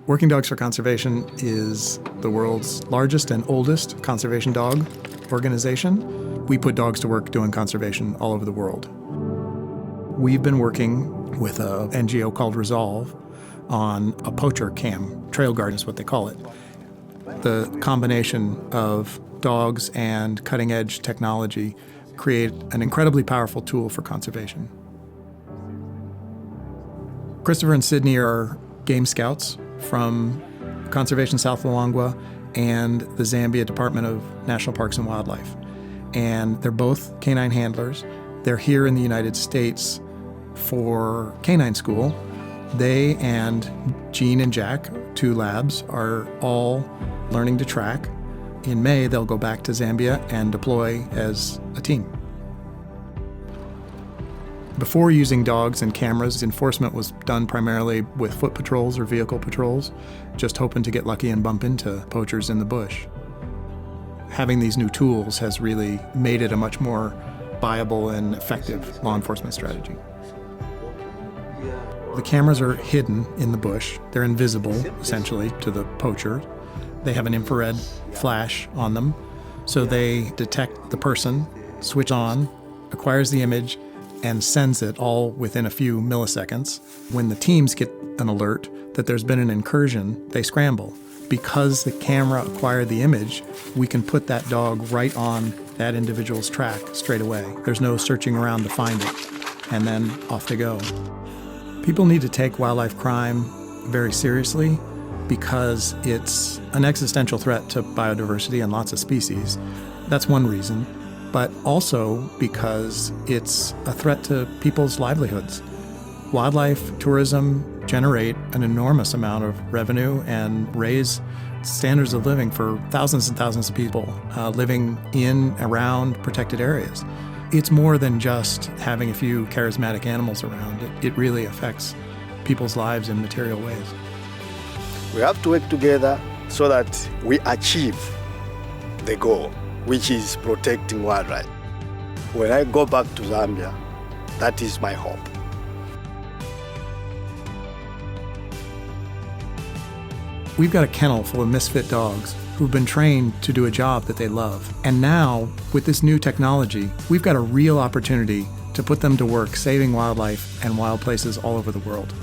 Working Dogs for Conservation is the world's largest and oldest conservation dog organization. We put dogs to work doing conservation all over the world. We've been working with an NGO called Resolve on a poacher cam. Trailguard is what they call it. The combination of dogs and cutting-edge technology create an incredibly powerful tool for conservation. Christopher and Sydney are game scouts from Conservation South Luangwa and the Zambia Department of National Parks and Wildlife. And they're both canine handlers. They're here in the United States for canine school. They and Jean and Jack, two labs, are all learning to track. In May, they'll go back to Zambia and deploy as a team. Before using dogs and cameras, enforcement was done primarily with foot patrols or vehicle patrols, just hoping to get lucky and bump into poachers in the bush. Having these new tools has really made it a much more viable and effective law enforcement strategy. The cameras are hidden in the bush. They're invisible, essentially, to the poacher. They have an infrared flash on them, so they detect the person, switch on, acquires the image, and sends it all within a few milliseconds. When the teams get an alert that there's been an incursion, they scramble. Because the camera acquired the image, we can put that dog right on that individual's track straight away. There's no searching around to find it, and then off they go. People need to take wildlife crime very seriously because it's an existential threat to biodiversity and lots of species. That's one reason. But also because it's a threat to people's livelihoods. Wildlife tourism generate an enormous amount of revenue and raise standards of living for thousands and thousands of people living in, around protected areas. It's more than just having a few charismatic animals around. It really affects people's lives in material ways. We have to work together so that we achieve the goal, which is protecting wildlife. When I go back to Zambia, that is my hope. We've got a kennel full of misfit dogs who've been trained to do a job that they love. And now, with this new technology, we've got a real opportunity to put them to work saving wildlife and wild places all over the world.